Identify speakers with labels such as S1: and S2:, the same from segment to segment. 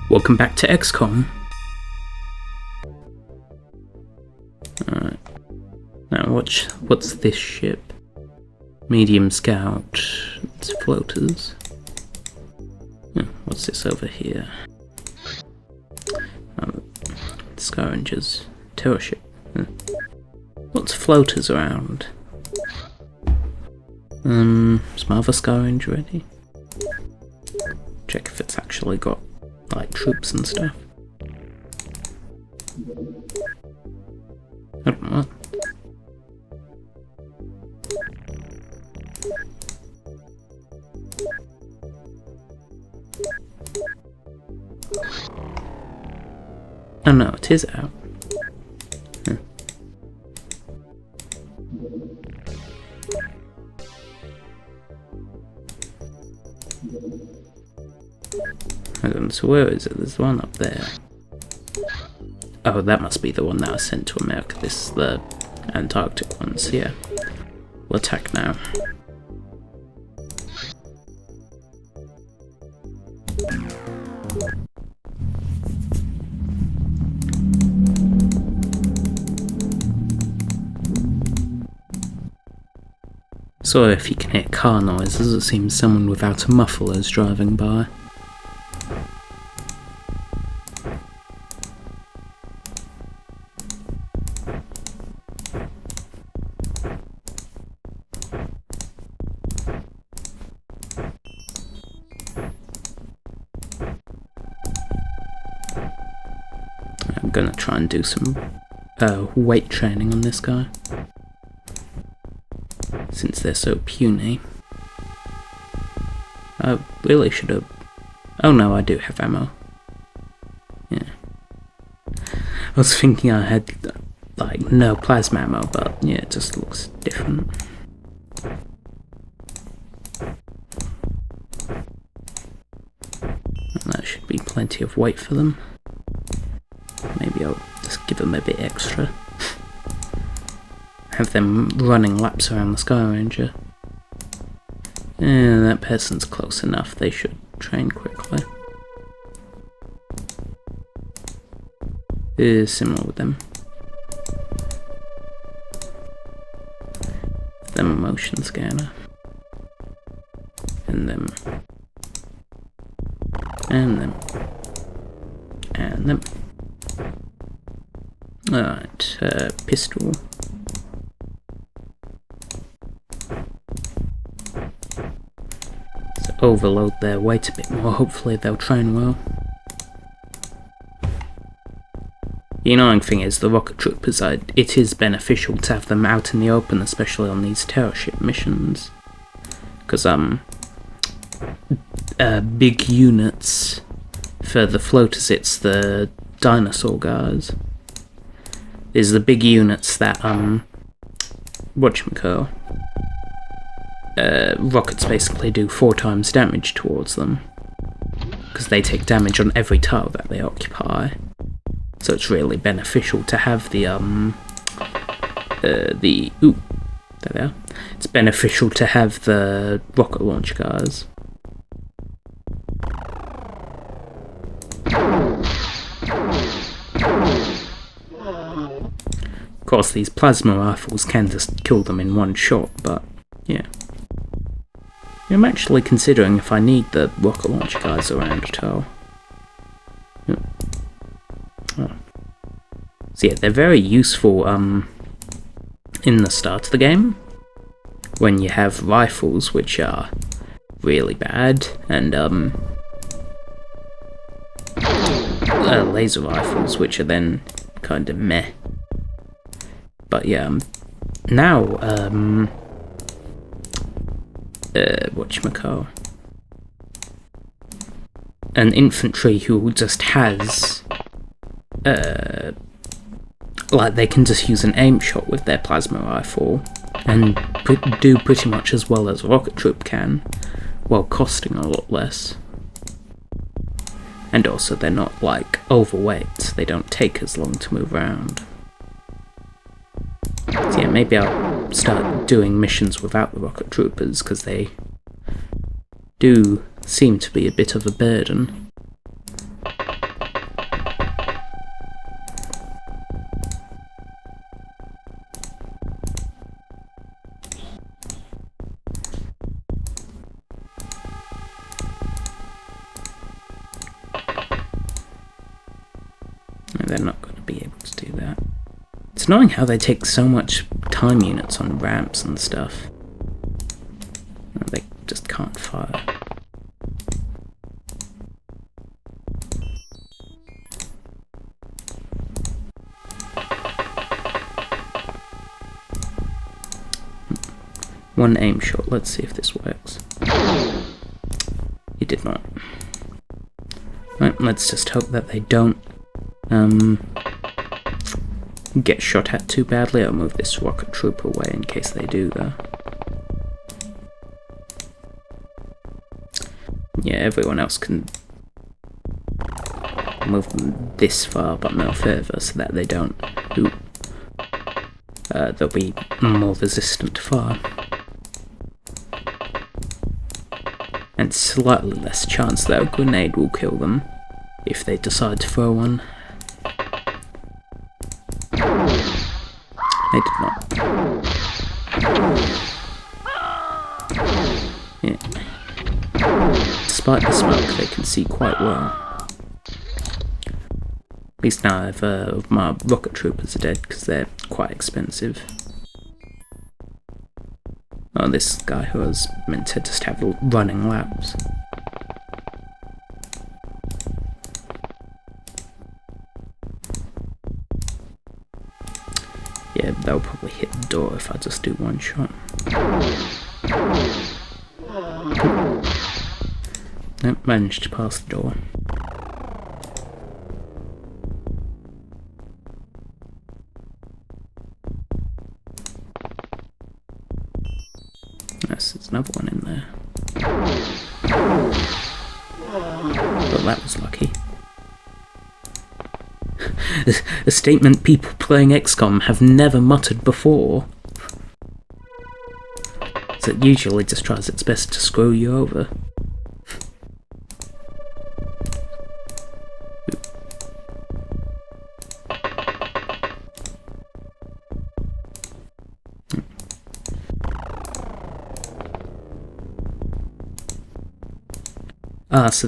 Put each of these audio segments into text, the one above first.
S1: Welcome back to XCOM. Alright. Now what's this ship? Medium Scout. It's floaters. What's this over here? Scavengers. Terror ship. Lots of floaters around. Is my other scavenger ready? Check if it's actually got like troops and stuff. I don't know. Oh no, it is out. So where is it? There's one up there. Oh, that must be the one that I sent to America. This is the Antarctic one, so yeah. We'll attack now. So if you can hear car noises, it seems someone without a muffler is driving by. I'm gonna try and do some weight training on this guy, since they're so puny. I really should have... Oh no, I do have ammo. Yeah. I was thinking I had, like, no plasma ammo, but yeah, it just looks different. And that should be plenty of weight for them. Maybe I'll just give them a bit extra. Have them running laps around the Sky Ranger. Yeah, that person's close enough, they should train quickly. It is similar with them. Them a motion scanner. And them. And them. And them. Alright, pistol. So overload their weight a bit more, hopefully they'll train well. The annoying thing is, the rocket troopers, it is beneficial to have them out in the open, especially on these terror ship missions. Because, big units, for the floaters it's the dinosaur guys. Is the big units that, whatchamacallit, rockets basically do 4 times damage towards them. Because they take damage on every tile that they occupy. So it's really beneficial to have ooh, there they are. It's beneficial to have the rocket launch guys. Of course, these plasma rifles can just kill them in one shot, but yeah. I'm actually considering if I need the rocket launch guys around at all. Yep. Oh. So yeah, they're very useful in the start of the game, when you have rifles which are really bad, and laser rifles which are then kind of meh. But yeah, now, whatchamacallit, an infantry who just has, like, they can just use an aim shot with their plasma rifle, and do pretty much as well as a rocket troop can, while costing a lot less. And also they're not, like, overweight, they don't take as long to move around. So yeah, maybe I'll start doing missions without the rocket troopers, because they do seem to be a bit of a burden. No, they're not going to be able to do that. It's annoying how they take so much time units on ramps and stuff. They just can't fire. One aim shot, let's see if this works. It did not. Right, let's just hope that they don't get shot at too badly. I'll move this rocket trooper away in case they do though. Yeah, everyone else can move them this far but no further so that they don't. They'll be more resistant to fire. And slightly less chance that a grenade will kill them if they decide to throw one. They did not. Yeah. Despite the smoke, they can see quite well. At least now my rocket troopers are dead because they're quite expensive. Oh, this guy who was meant to just have running laps. Yeah, they'll probably hit the door if I just do one shot. Nope, managed to pass the door. Yes, there's another one in there. Well, that was lucky. A statement people playing XCOM have never muttered before. So it usually just tries its best to screw you over. So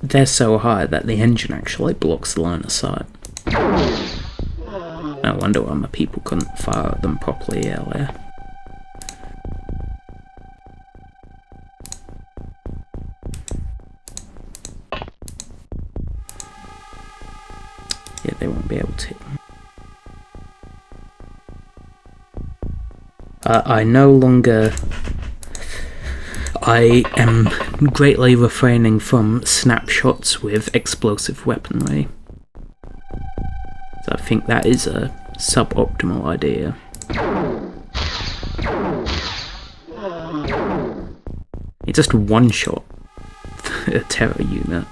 S1: they're so high that the engine actually blocks the line of sight. No wonder why my people couldn't fire at them properly earlier. Yeah, they won't be able to. I am greatly refraining from snapshots with explosive weaponry. So I think that is a suboptimal idea. It's just one shot a terror unit.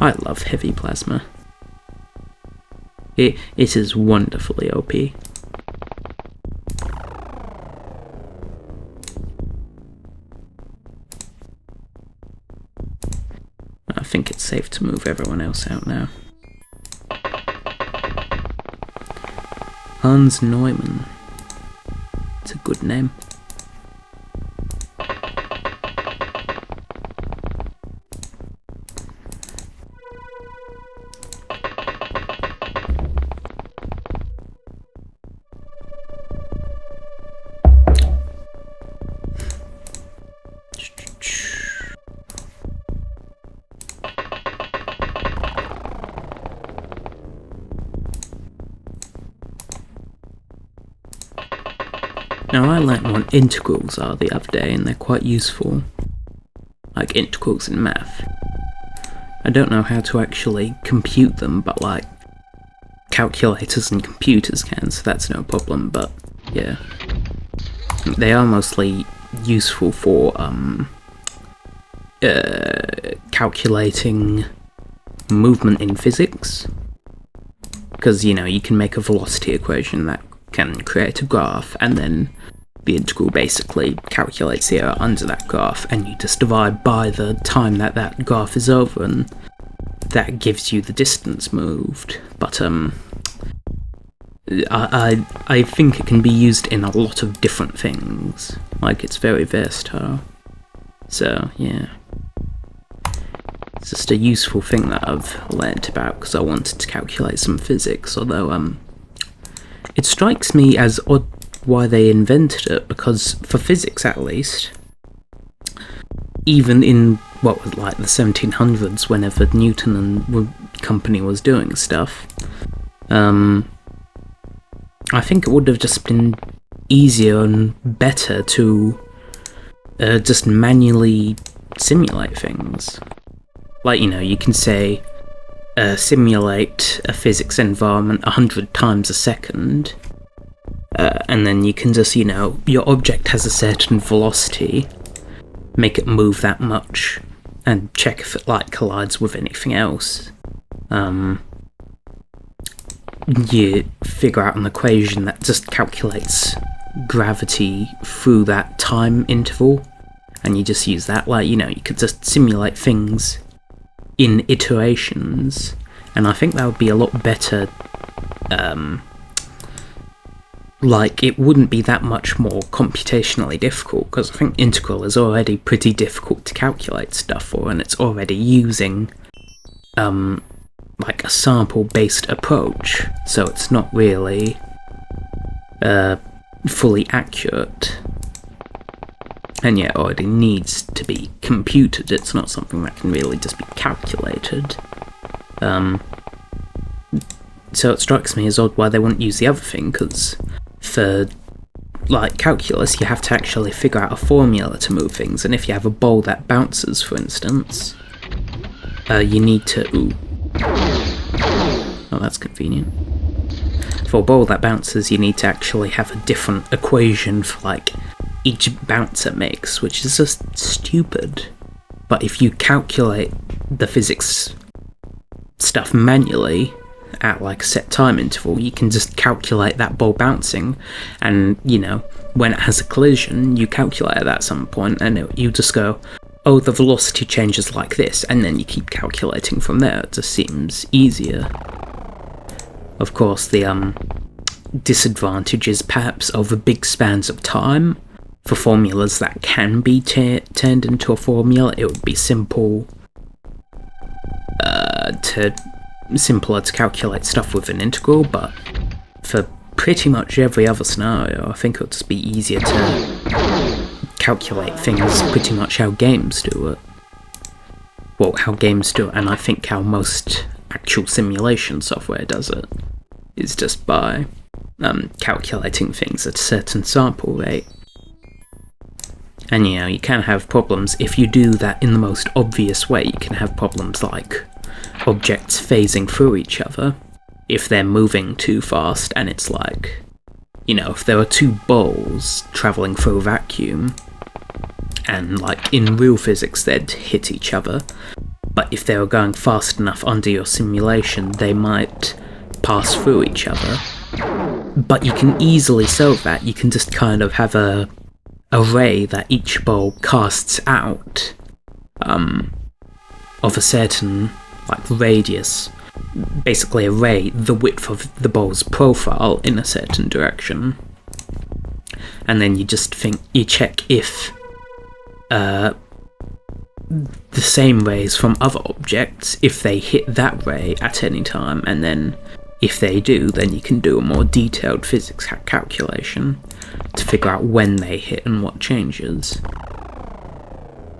S1: I love heavy plasma. It is wonderfully OP. I think it's safe to move everyone else out now. Hans Neumann. It's a good name. Now I learnt what integrals are the other day and they're quite useful. Like integrals in math. I don't know how to actually compute them, but like calculators and computers can, so that's no problem, but yeah. They are mostly useful for calculating movement in physics. Because, you know, you can make a velocity equation that can create a graph, and then the integral basically calculates the area under that graph, and you just divide by the time that that graph is over, and that gives you the distance moved. But I think it can be used in a lot of different things. Like, it's very versatile. So, yeah. It's just a useful thing that I've learnt about because I wanted to calculate some physics, although it strikes me as odd why they invented it, because for physics at least, even in what was like the 1700s, whenever Newton and company was doing stuff, I think it would have just been easier and better to just manually simulate things. Like, you can say simulate a physics environment 100 times a second, and then you can just, your object has a certain velocity, make it move that much, and check if it collides with anything else. You figure out an equation that just calculates gravity through that time interval, and you just use that. You could just simulate things in iterations, and I think that would be a lot better. It wouldn't be that much more computationally difficult, because I think integral is already pretty difficult to calculate stuff for, and it's already using a sample-based approach, so it's not really fully accurate. And yeah, it already needs to be computed, it's not something that can really just be calculated. So it strikes me as odd why they wouldn't use the other thing, because for calculus you have to actually figure out a formula to move things, and if you have a ball that bounces, for instance, you need to... Oh, that's convenient. For a ball that bounces, you need to actually have a different equation for each bounce it makes, which is just stupid. But if you calculate the physics stuff manually at a set time interval, you can just calculate that ball bouncing, and when it has a collision, you calculate it at some point, and you just go, oh, the velocity changes like this, and then you keep calculating from there. It just seems easier. Of course, the disadvantage is perhaps over big spans of time. For formulas that can be turned into a formula, it would be simpler to calculate stuff with an integral, but for pretty much every other scenario, I think it would just be easier to calculate things pretty much how games do it. Well, how games do it, and I think how most actual simulation software does it, is just by calculating things at a certain sample rate. And you can have problems if you do that in the most obvious way. You can have problems like objects phasing through each other if they're moving too fast, and it's if there are two balls travelling through a vacuum, and in real physics they'd hit each other, but if they were going fast enough under your simulation, they might pass through each other. But you can easily solve that. You can just kind of have a ray that each ball casts out of a certain radius, basically a ray the width of the ball's profile in a certain direction, and then you check if the same rays from other objects, if they hit that ray at any time, and then if they do, then you can do a more detailed physics calculation to figure out when they hit and what changes.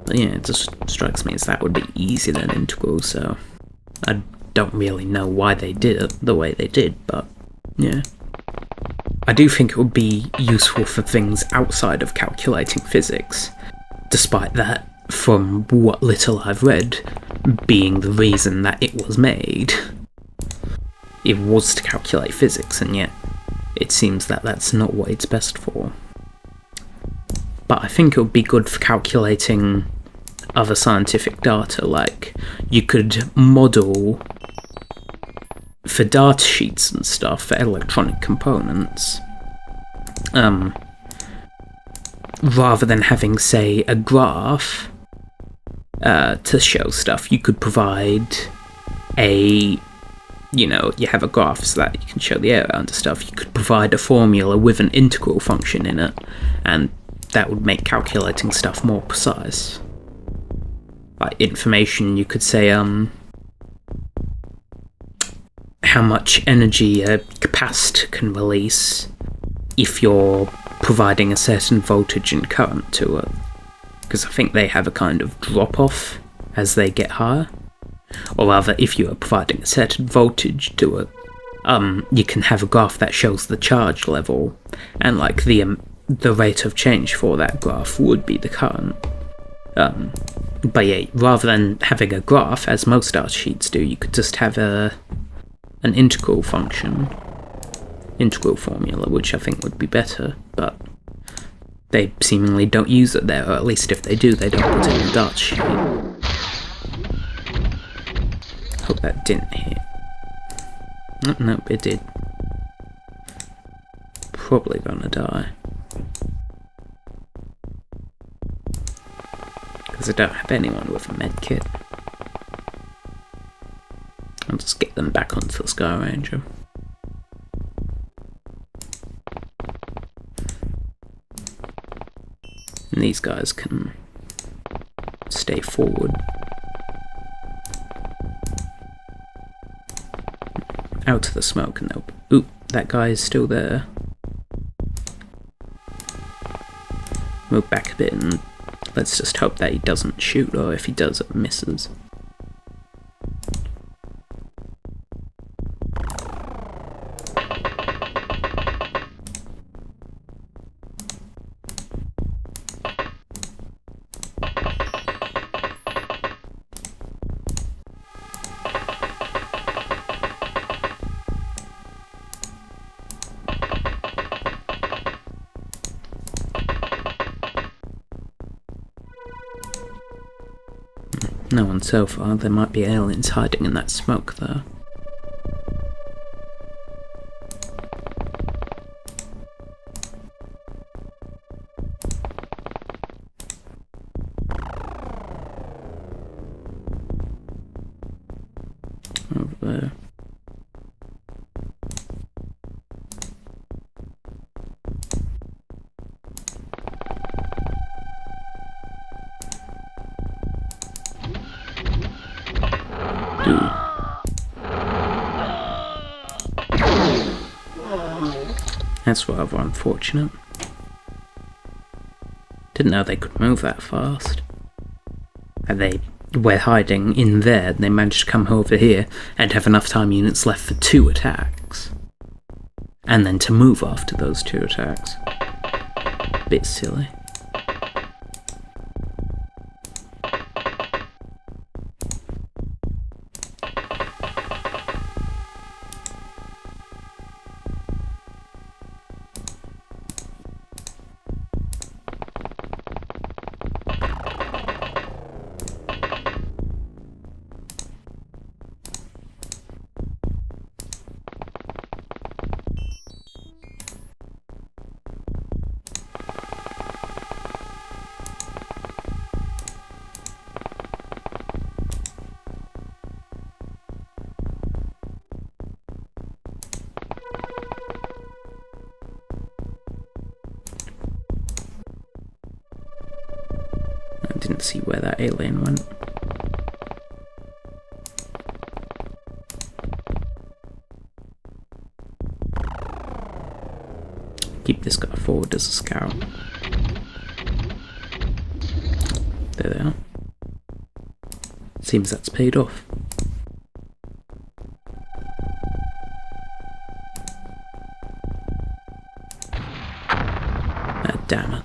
S1: But yeah, it just strikes me as that would be easier than integral, so I don't really know why they did it the way they did, but yeah. I do think it would be useful for things outside of calculating physics, despite that, from what little I've read, being the reason that it was made. It was to calculate physics, and yet it seems that that's not what it's best for. But I think it would be good for calculating other scientific data, you could model for data sheets and stuff for electronic components. Rather than having, say, a graph to show stuff, you could provide you have a graph so that you can show the area under stuff. You could provide a formula with an integral function in it, and that would make calculating stuff more precise. like information. You could say how much energy a capacitor can release if you're providing a certain voltage and current to it, because I think they have a kind of drop off as they get higher, or rather if you are providing a certain voltage to it, you can have a graph that shows the charge level, and like the rate of change for that graph would be the current. But yeah, rather than having a graph, as most data sheets do, you could just have an integral function, integral formula, which I think would be better, but they seemingly don't use it there, or at least if they do, they don't put it in the data sheet. Hope that didn't hit. Nope, it did. Probably gonna die. Because I don't have anyone with a medkit. I'll just get them back onto the Sky Ranger. And these guys can stay forward. Out of the smoke, and they'll... Oop, that guy is still there. Move back a bit and let's just hope that he doesn't shoot, or if he does, it misses. No one so far. There might be aliens hiding in that smoke, though. Over there. That's rather unfortunate. Didn't know they could move that fast. And they were hiding in there, and they managed to come over here and have enough time units left for 2 attacks. And then to move after those 2 attacks. Bit silly. I didn't see where that alien went. Keep this guy forward as a scout. There they are. Seems that's paid off. Ah, damn it.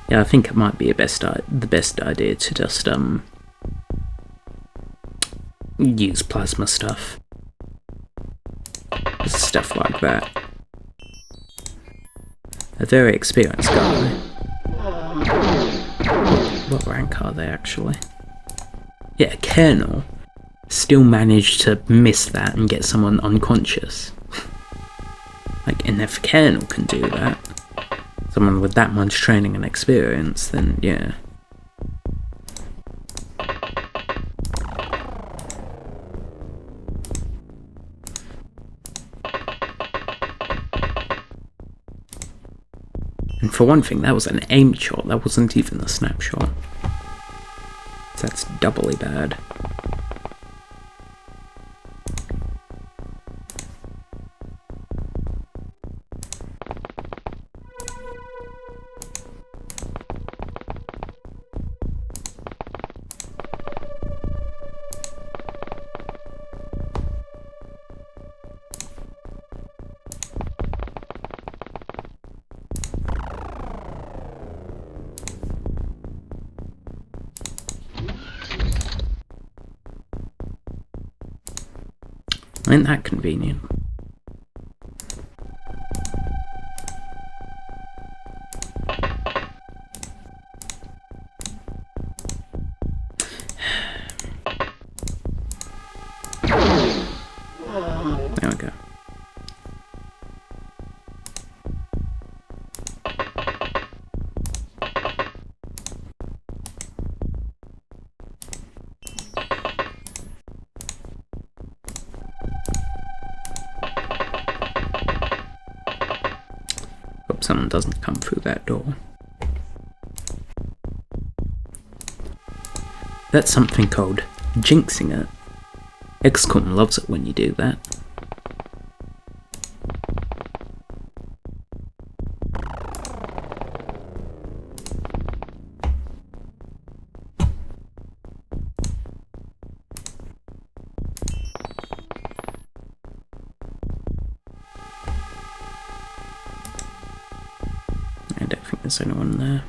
S1: Yeah, I think it might be the best idea to just use plasma stuff. Stuff like that. A very experienced guy. What rank are they actually? Yeah, Colonel still managed to miss that and get someone unconscious. Like, and if Colonel can do that, someone with that much training and experience, then yeah. And For one thing, that was an aimed shot, that wasn't even a snapshot. So that's doubly bad. Ain't that convenient? There we go. Hope someone doesn't come through that door. That's something called jinxing it. XCOM loves it when you do that. I don't think there's anyone there.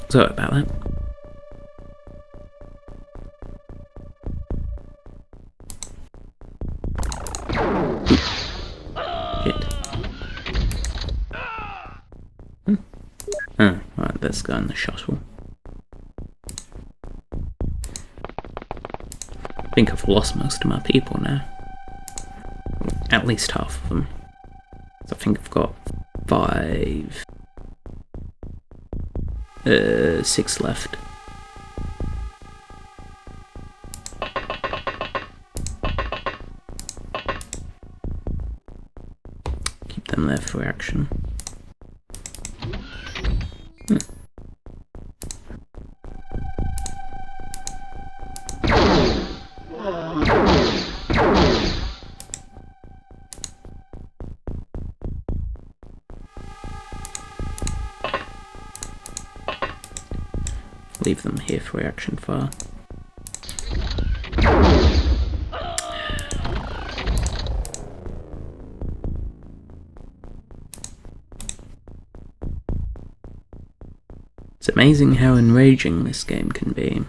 S1: Sorry about that. Shit. Oh, right, this guy in the shuttle. I think I've lost most of my people now. At least half of them. So I think I've got 6 left. Keep them there for action. Leave them here for reaction fire. It's amazing how enraging this game can be.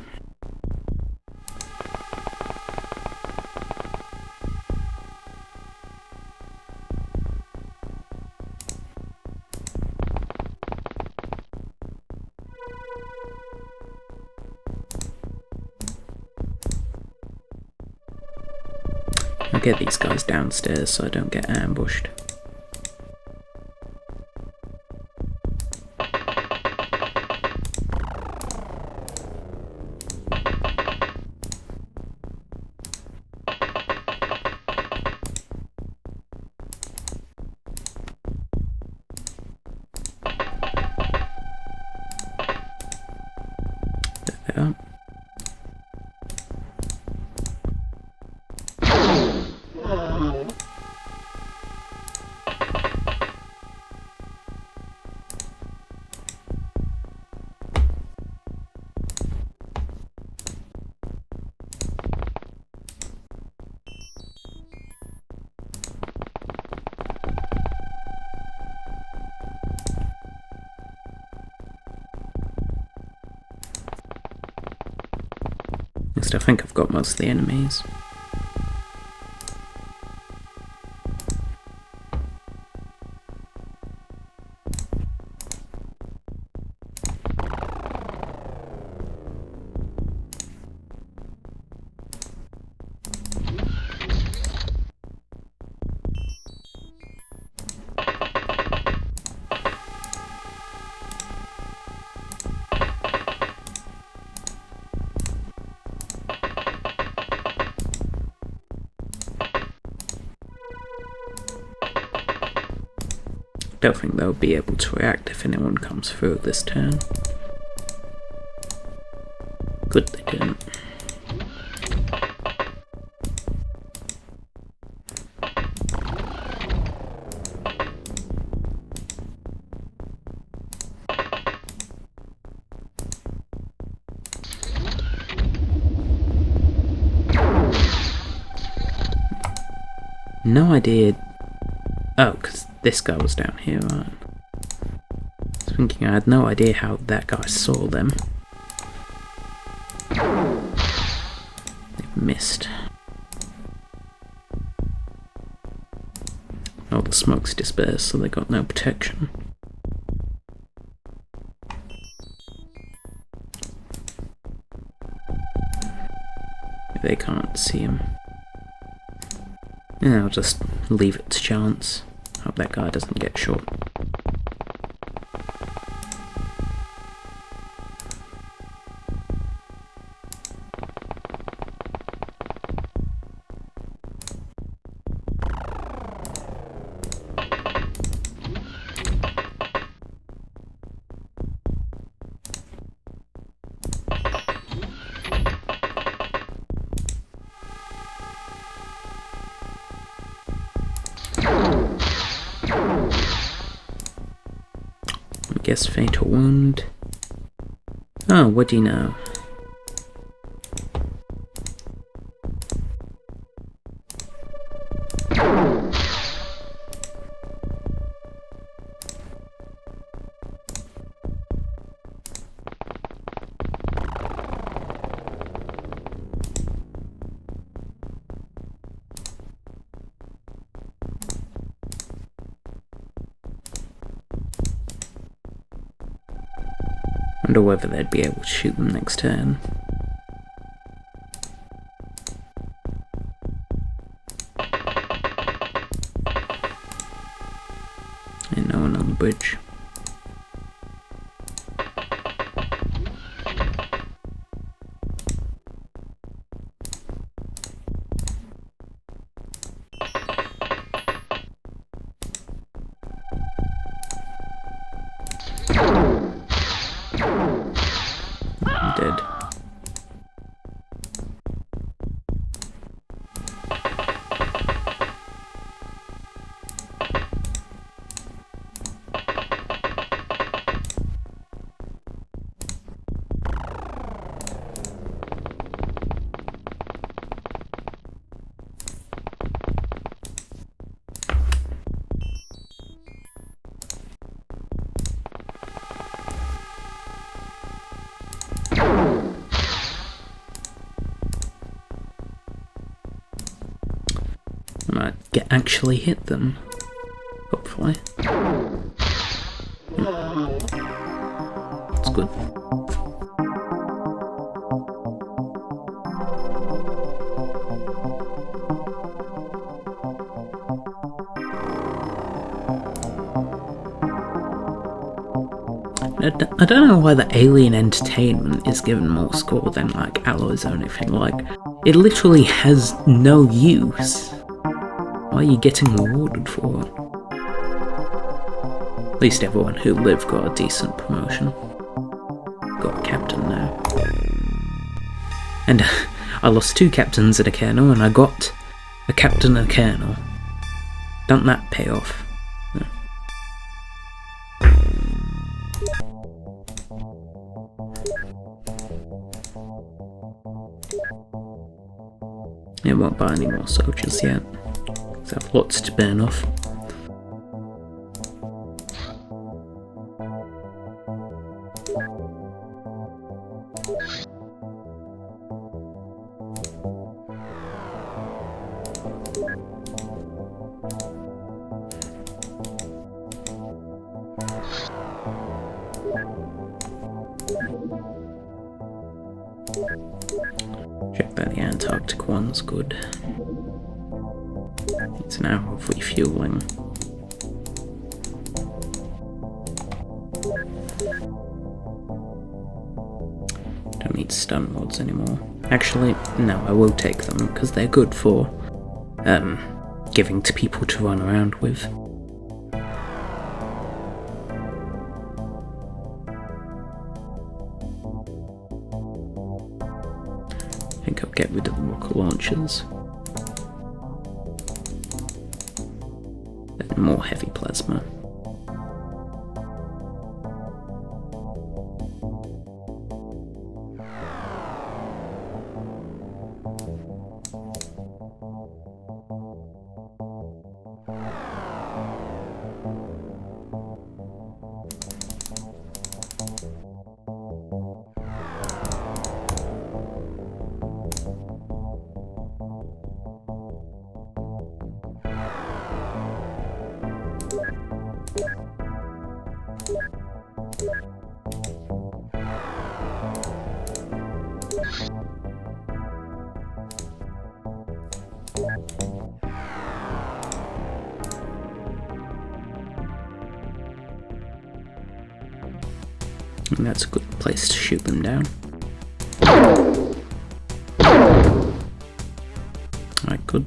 S1: I'll get these guys downstairs so I don't get ambushed. There they are. Next, I think I've got most of the enemies. Don't think they'll be able to react if anyone comes through this turn. Good they didn't. No idea. Oh, because this guy was down here, right? I was thinking I had no idea how that guy saw them. They've missed. Oh, the smoke's dispersed, so they got no protection. They can't see him. Yeah, I'll just leave it to chance. Hope that guy doesn't get shot. I guess fatal wound. Oh, what do you know? Wonder whether they'd be able to shoot them next turn. And no one on the bridge. Dead. Actually hit them, hopefully. It's good. I don't know why the Alien Entertainment is given more score than like Alloys or anything. Like, it literally has no use. Why are you getting rewarded for it? At least everyone who lived got a decent promotion. Got a captain now. And I lost 2 captains and a colonel, and I got a captain and a colonel. Don't that pay off? Yeah. It won't buy any more soldiers yet. So I have lots to burn off. Check that the Antarctic one's good. It's an hour of refueling. Don't need stun mods anymore. Actually, no, I will take them because they're good for giving to people to run around with. I think I'll get rid of the rocket launchers. Then more heavy plasma. And that's a good place to shoot them down. Alright, good.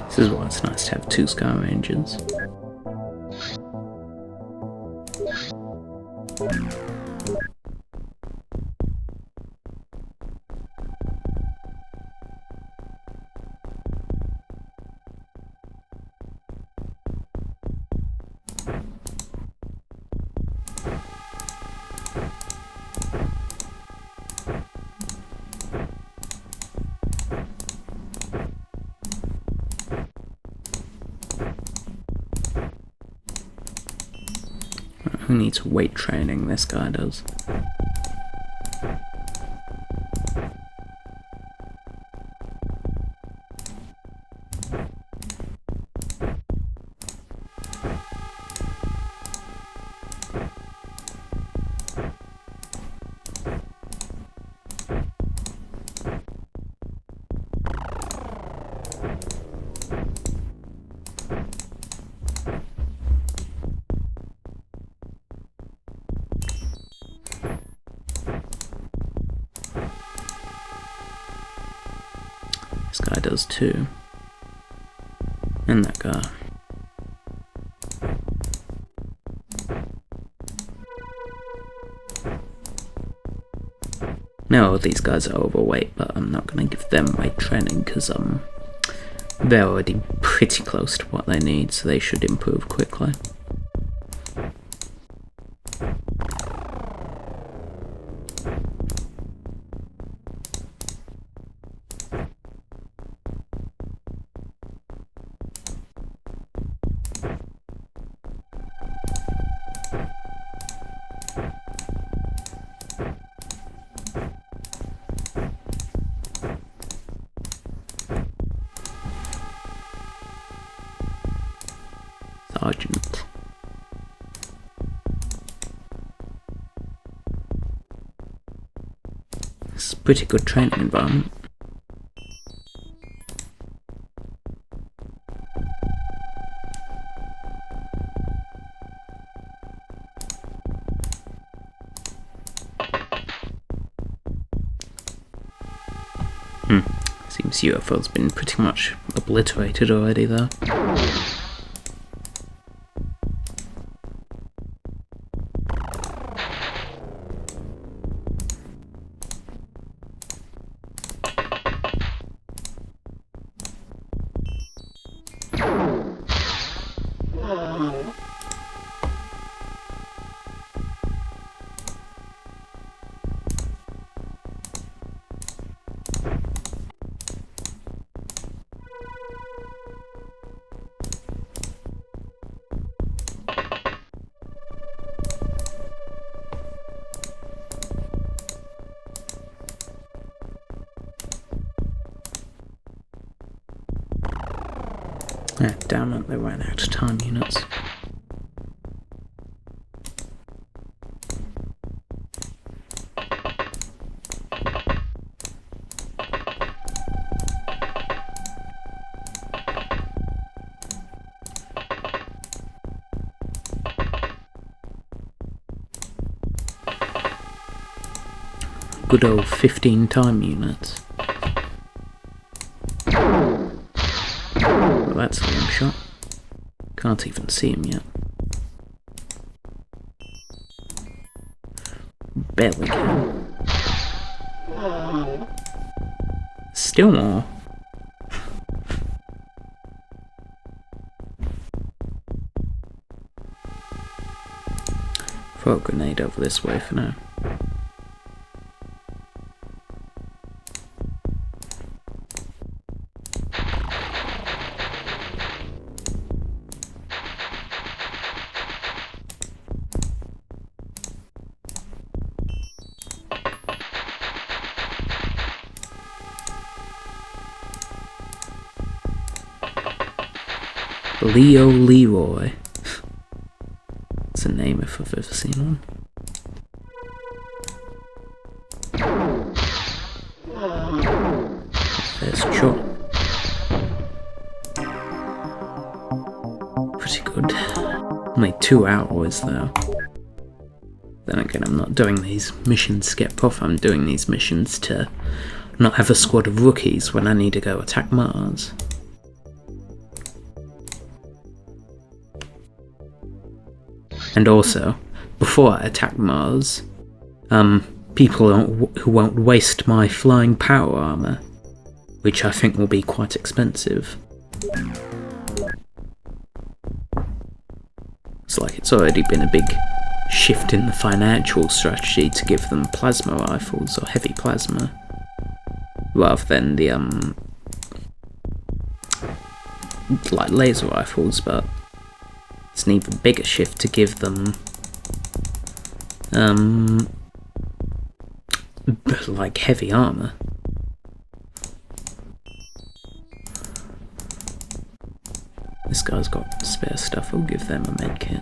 S1: This is why it's nice to have 2 Sky Rangers. Who needs weight training? This guy does. This guy does too. And that guy. No, these guys are overweight, but I'm not going to give them weight training because they're already pretty close to what they need, so they should improve quickly. Sergeant. It's a pretty good training environment. Seems UFO's been pretty much obliterated already though. Ah, damn it, they ran out of time units. good old 15 time units. Well, that's a long shot. Can't even see him yet. Barely can. Still more. Throw a grenade over this way for now. Leo Leroy. It's a name if I've ever seen one. There's Chop. Pretty good. Only 2 hours though. Then again, I'm not doing these missions to get profit, I'm doing these missions to not have a squad of rookies when I need to go attack Mars. And also, before I attack Mars, people who won't waste my flying power armor, which I think will be quite expensive. It's like it's already been a big shift in the financial strategy to give them plasma rifles or heavy plasma, rather than the like laser rifles, but it's an even bigger shift to give them like heavy armor. This guy's got spare stuff, I'll give them a medkit.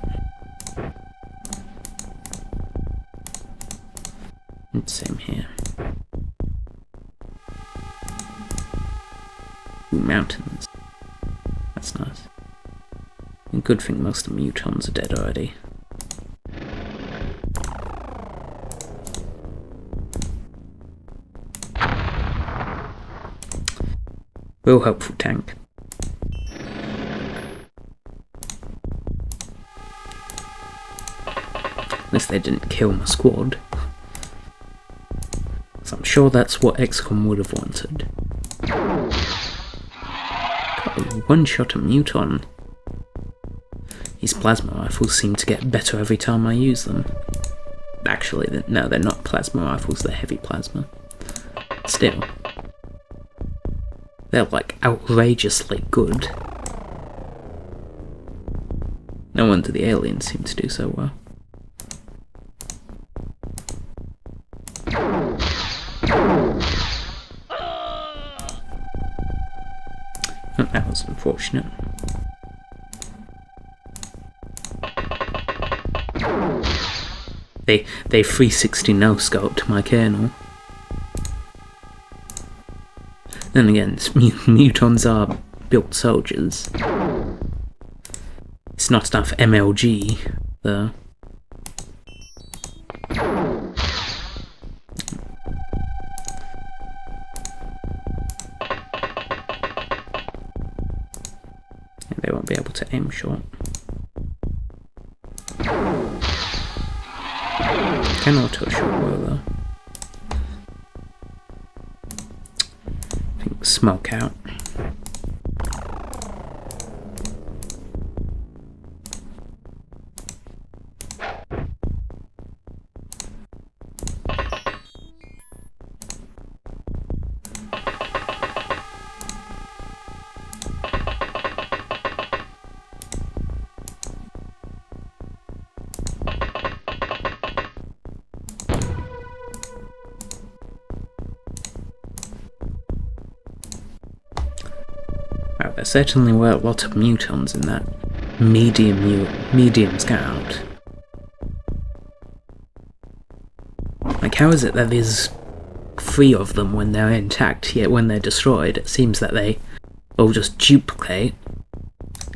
S1: And same here. Ooh, mountains. That's nice. And good thing most of the mutons are dead already. Real helpful tank. At least they didn't kill my squad. So I'm sure that's what XCOM would have wanted. One-shot a muton. These plasma rifles seem to get better every time I use them. Actually, no, they're not plasma rifles, they're heavy plasma. Still. They're like outrageously good. No wonder the aliens seem to do so well. Oh, that was unfortunate. They 360 no-scoped my kernel. Then again, mutons are built soldiers. It's not enough MLG, though. They won't be able to aim short. Can auto shot well though. I think smoke out. Wow, there certainly were a lot of mutons in that medium scout. Like, how is it that there's 3 of them when they're intact, yet when they're destroyed, it seems that they all just duplicate?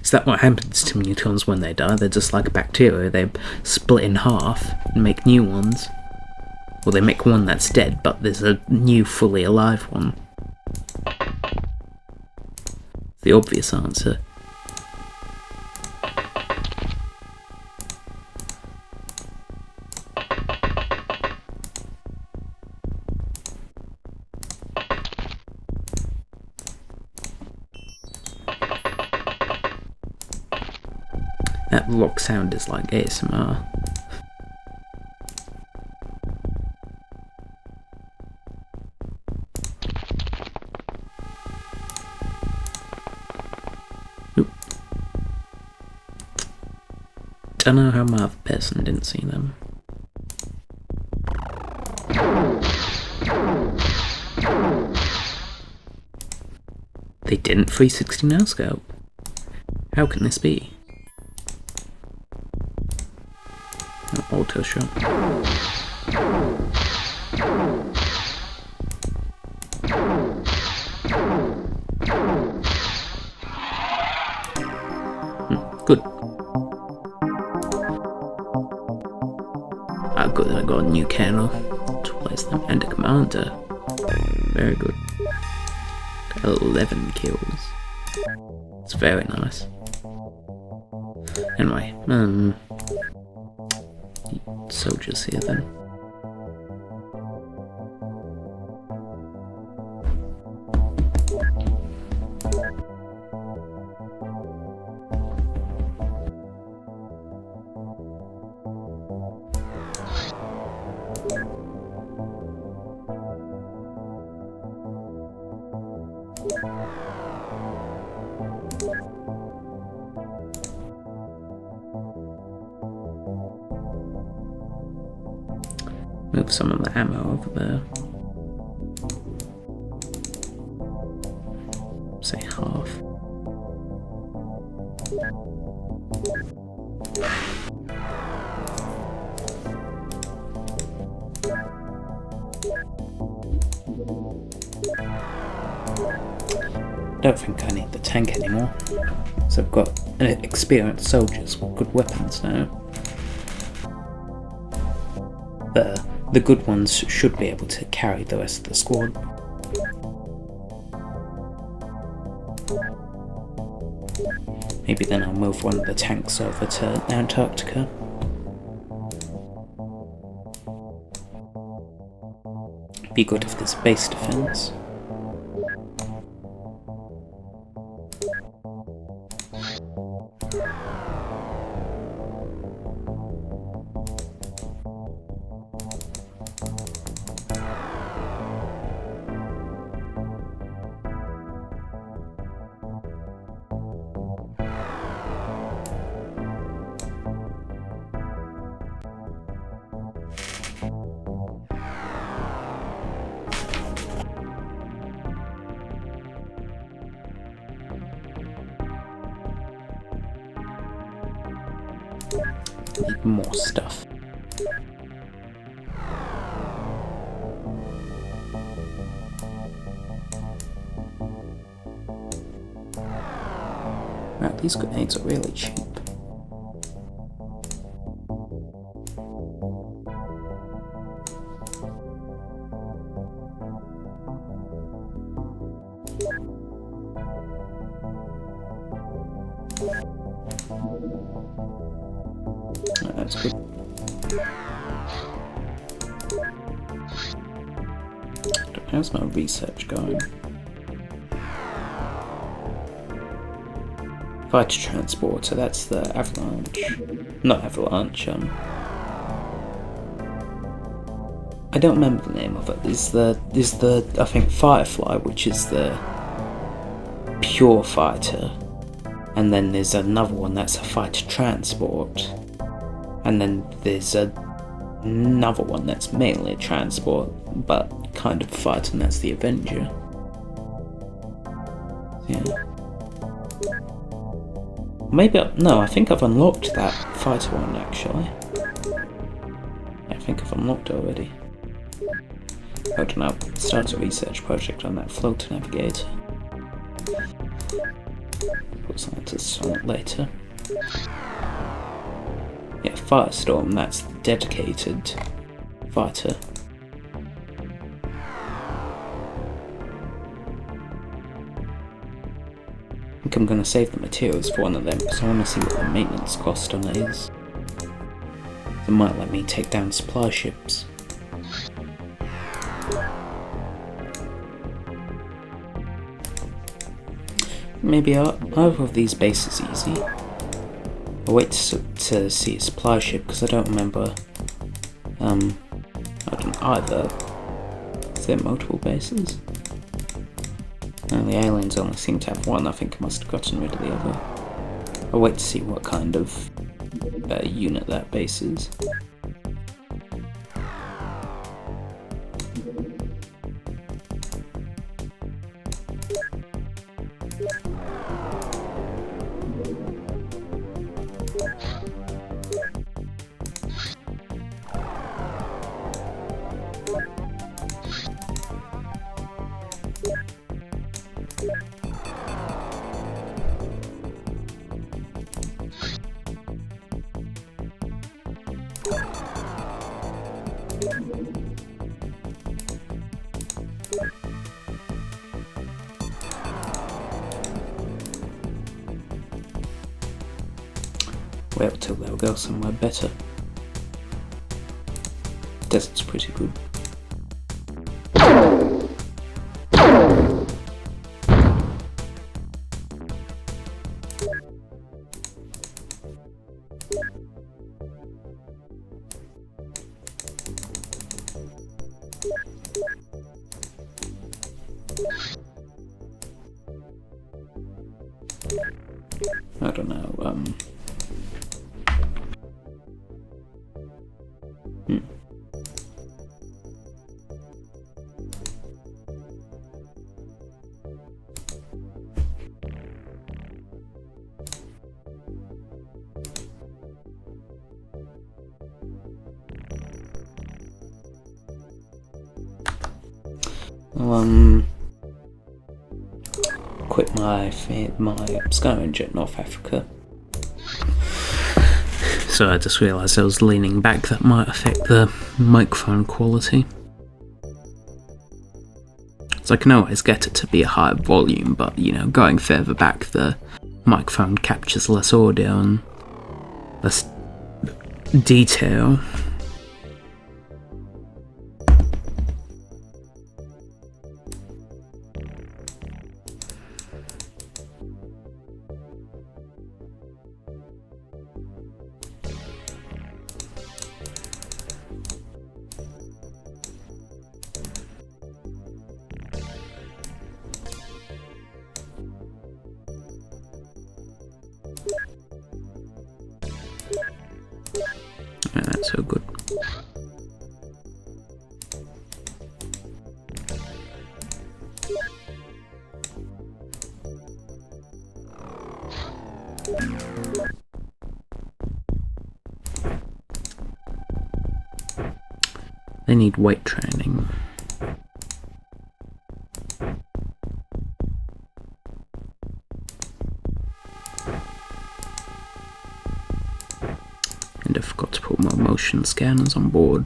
S1: Is that what happens to mutons when they die? They're just like bacteria, they split in half and make new ones. Well, they make one that's dead, but there's a new fully alive one. The obvious answer. That rock sound is like ASMR. Oop. Don't know how my other person didn't see them. They didn't 360 no scope. How can this be? Auto shot. Good. Good that I got a new candle to place them and a commander. Very good. 11 kills. It's very nice. Anyway, soldiers here then. Move some of the ammo over there. Say half. I don't think I need the tank anymore, so I've got experienced soldiers with good weapons now. The good ones should be able to carry the rest of the squad. Maybe then I'll move one of the tanks over to Antarctica. Be good if there's base defense. Need more stuff. Wow, these grenades are really cheap. That's good. How's my research going? Fighter transporter, that's the avalanche. Not avalanche, I don't remember the name of it. There's the I think Firefly, which is the pure fighter. And then there's another one that's a fighter transport. And then there's another one that's mainly a transport, but kind of fighter, and that's the Avenger. Yeah. Maybe, no, I think I've unlocked that fighter one, actually. I think I've unlocked it already. Hold on, I'll start a research project on that floater navigator. Put scientists on it later. Yeah, Firestorm, that's the dedicated fighter. think I'm going to save the materials for one of them because I want to see what the maintenance cost on it is. It might let me take down supply ships. Maybe either of these bases easy. I'll wait to see a supply ship because I don't remember. I don't either. Is there multiple bases? No, the aliens only seem to have one. I think I must have gotten rid of the other. I'll wait to see what kind of unit that base is. Wait till they'll go somewhere better. Desert's pretty good. I don't know, quit my scavenger at North Africa. So I just realised I was leaning back, that might affect the microphone quality. So I can always get it to be a higher volume, but you know, going further back the microphone captures less audio and less detail. Yeah, that's so good. They need weight training. And I forgot to put my motion scanners on board.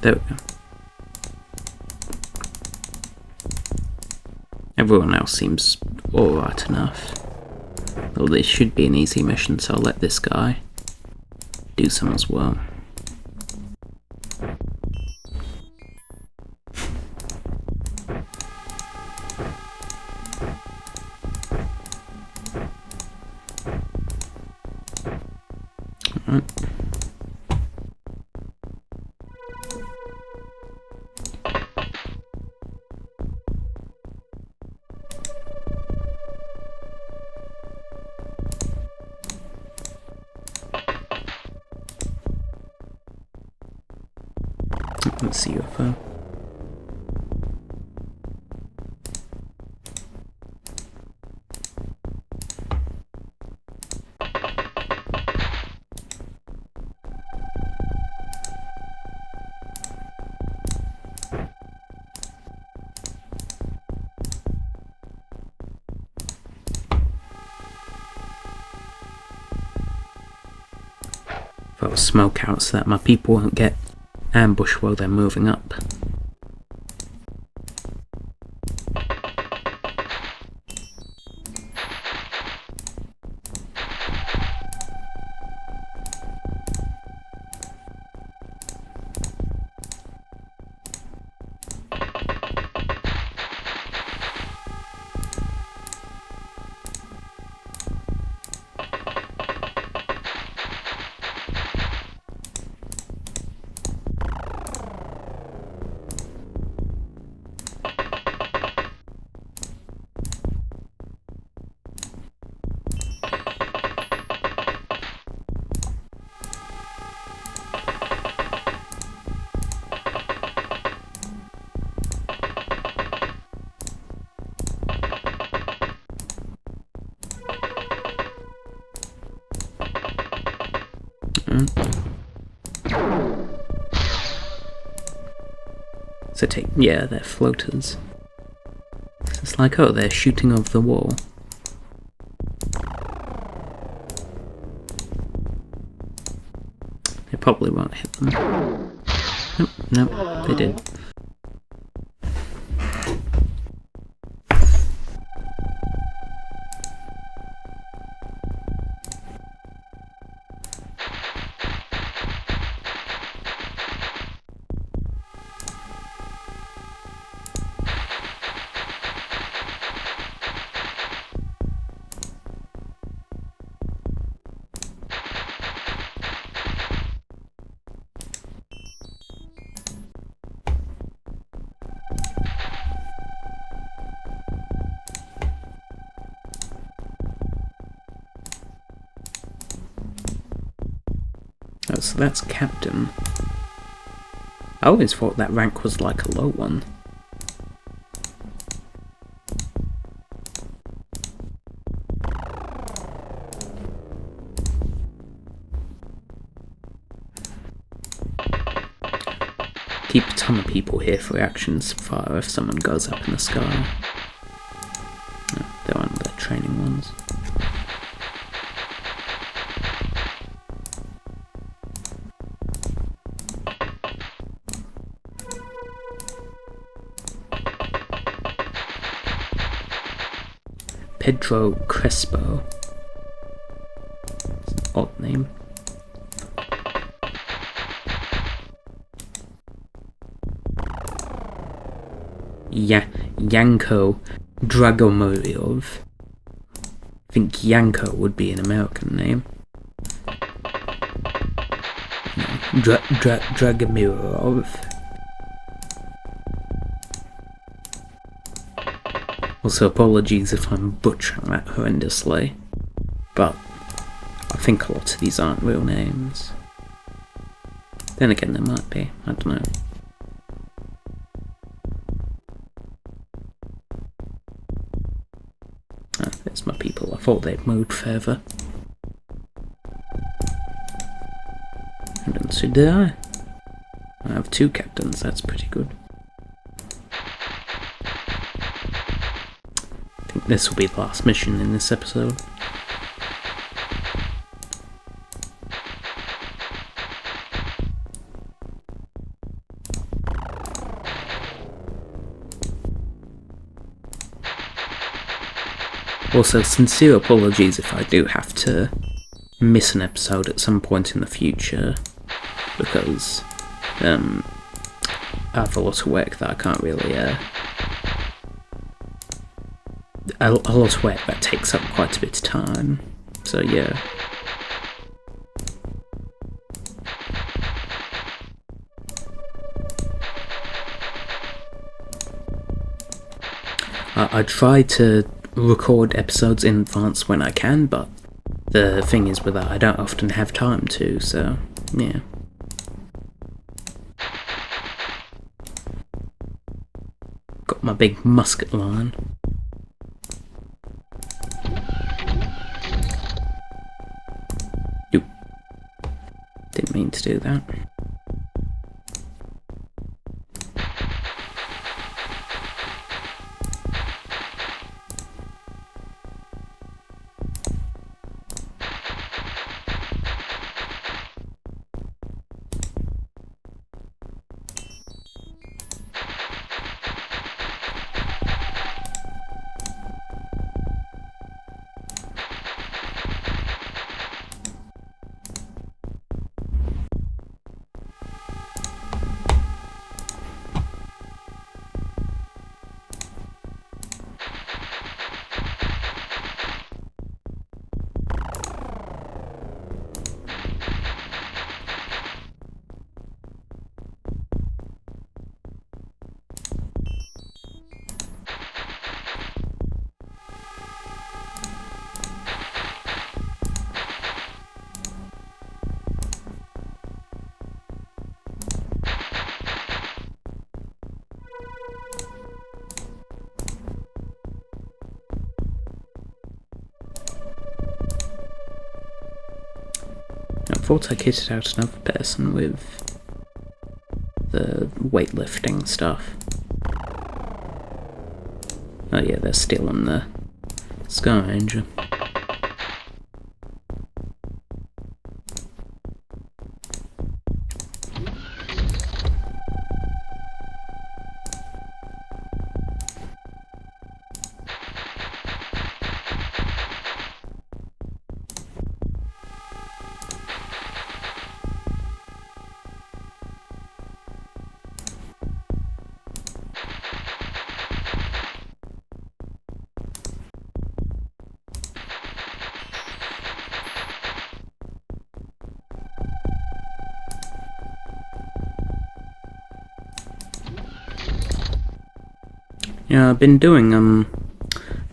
S1: There we go. Everyone else seems alright enough. Well, this should be an easy mission, so I'll let this guy do some as well. Alright. Let's see UFO. Got smoke out so that my people won't get ambushed while they're moving up. So yeah, they're floaters. It's like, oh, they're shooting over the wall. They probably won't hit them. Nope, they did. Oh, so that's captain. I always thought that rank was like a low one. Keep a ton of people here for reactions fire if someone goes up in the sky. No, they're one of the training ones. Pedro Crespo. Odd name. Yanko Dragomiryov. I think Yanko would be an American name. No, Dragomiryov. Also, apologies if I'm butchering that horrendously, but I think a lot of these aren't real names. Then again, there might be, I don't know. Ah, there's my people. I thought they'd moved further. And so did I. I have 2 captains, that's pretty good. I think this will be the last mission in this episode. Also, sincere apologies if I do have to miss an episode at some point in the future, because I have a lot of work that I can't really a lot of work that takes up quite a bit of time, so yeah. I try to record episodes in advance when I can, but the thing is with that, I don't often have time to, so yeah. Got my big musket line. Oop. Didn't mean to do that. thought I kitted out another person with the weightlifting stuff. Oh yeah, they're still on the Sky Ranger. Yeah, I've been doing,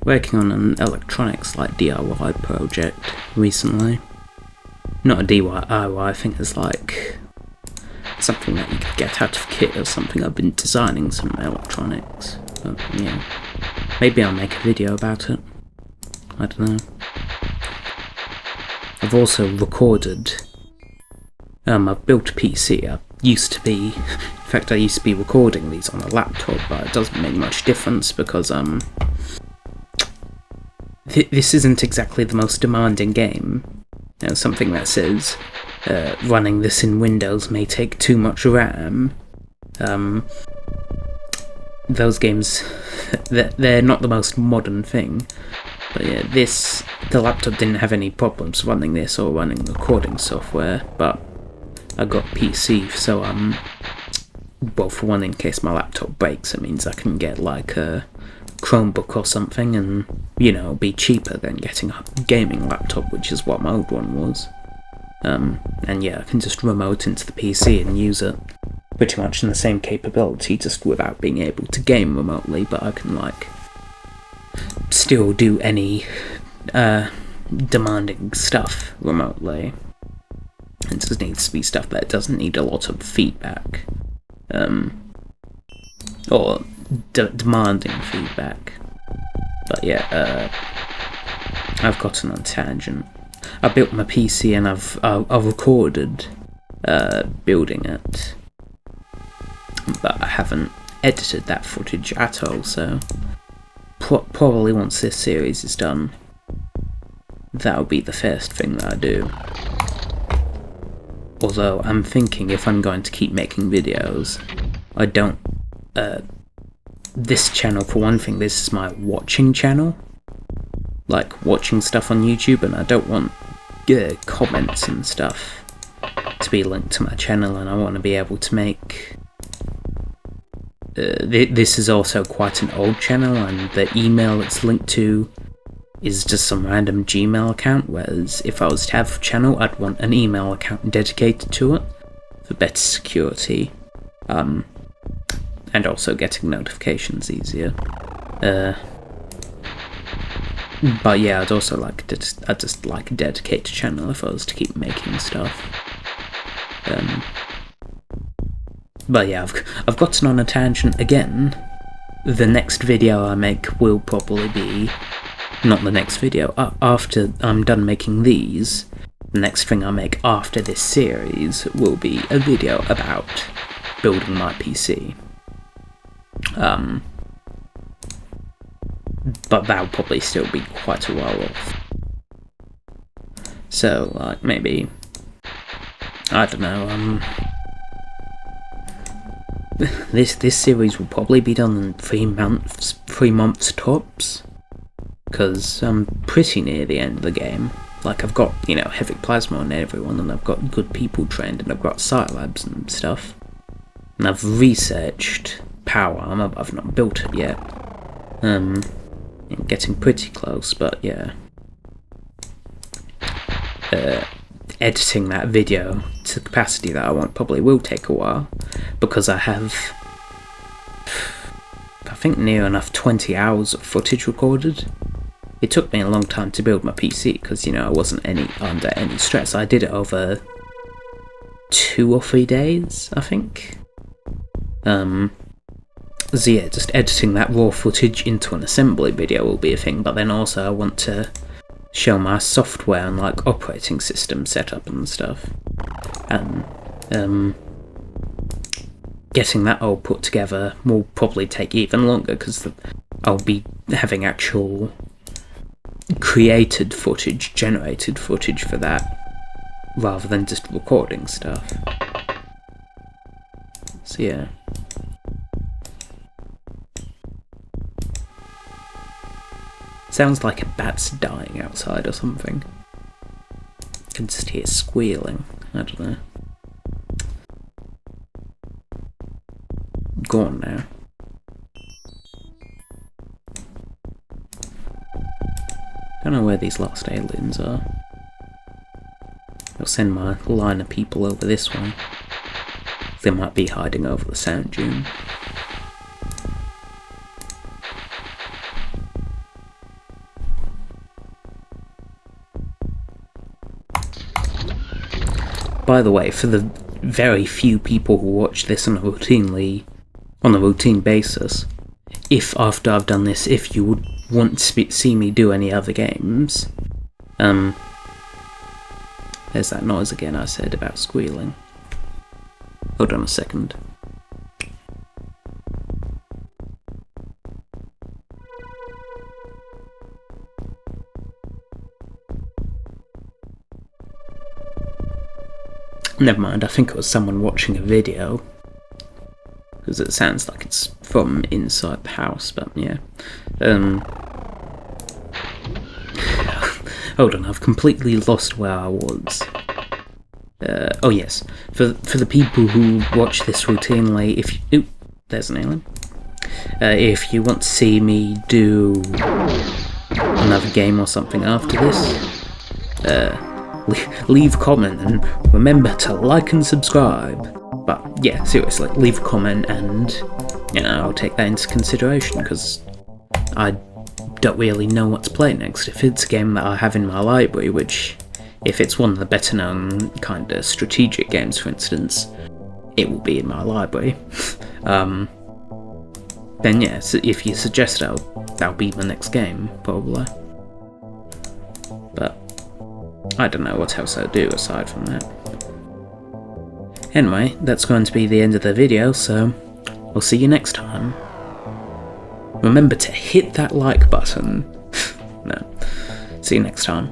S1: working on an electronics, like, DIY project recently. Not a DIY, I think it's like something that you could get out of kit or something. I've been designing some electronics, but yeah. Maybe I'll make a video about it. I don't know. I've also recorded, I've built a PC. I used to be recording these on a laptop, but it doesn't make much difference because this isn't exactly the most demanding game. You know, something that says running this in Windows may take too much RAM. Those games, they're not the most modern thing. But yeah, the laptop didn't have any problems running this or running recording software, but I got PC, so well, for one, in case my laptop breaks, it means I can get like a Chromebook or something, and you know, be cheaper than getting a gaming laptop, which is what my old one was. And yeah, I can just remote into the PC and use it pretty much in the same capability, just without being able to game remotely, but I can like still do any demanding stuff remotely. It just needs to be stuff that doesn't need a lot of feedback, or demanding feedback. But yeah, I've gotten on a tangent. I built my PC and I've recorded building it, but I haven't edited that footage at all, so probably once this series is done, that'll be the first thing that I do. Although I'm thinking if I'm going to keep making videos, I don't... this channel, for one thing, this is my watching channel. Like, watching stuff on YouTube, and I don't want comments and stuff to be linked to my channel, and I want to be able to make... this is also quite an old channel, and the email it's linked to is just some random Gmail account, whereas if I was to have a channel, I'd want an email account dedicated to it for better security, and also getting notifications easier. But yeah, I'd also like I'd just like a dedicated channel if I was to keep making stuff. But yeah, I've gotten on a tangent again. The next video I make will probably be... Not the next video, after I'm done making these, the next thing I make after this series will be a video about building my PC. But that'll probably still be quite a while off. So, like, maybe... I don't know, This series will probably be done in 3 months tops. Because I'm pretty near the end of the game. Like, I've got, you know, heavy plasma on everyone, and I've got good people trained, and I've got Scilabs and stuff. And I've researched power armor, but I've not built it yet. Getting pretty close, but yeah. Editing that video to the capacity that I want probably will take a while, because I have, I think, near enough 20 hours of footage recorded. It took me a long time to build my PC, because, you know, I wasn't under any stress. I did it over 2 or 3 days, I think. So yeah, just editing that raw footage into an assembly video will be a thing, but then also I want to show my software and like operating system setup and stuff, and getting that all put together will probably take even longer because I'll be having actual created footage, generated footage for that, rather than just recording stuff. So yeah. Sounds like a bat's dying outside or something. I can just hear squealing. I don't know. Gone now. Don't know where these lost aliens are. I'll send my line of people over this one. They might be hiding over the sand dune. By the way, for the very few people who watch this on a routine basis, if after I've done this, if you would want to see me do any other games, there's that noise again I said about squealing. Hold on a second. Never mind, I think it was someone watching a video, because it sounds like it's from inside the house, but yeah. Hold on, I've completely lost where I was. Oh yes, for the people who watch this routinely, if you... Ooh, there's an alien. If you want to see me do another game or something after this, leave a comment and remember to like and subscribe. But yeah, seriously, leave a comment and, I'll take that into consideration, because I don't really know what to play next. If it's a game that I have in my library, which, if it's one of the better known kind of strategic games, for instance, it will be in my library. Then yeah, so if you suggest it, that'll be the next game, probably. But I don't know what else I'll do aside from that. Anyway, that's going to be the end of the video, so I'll see you next time. Remember to hit that like button. No. See you next time.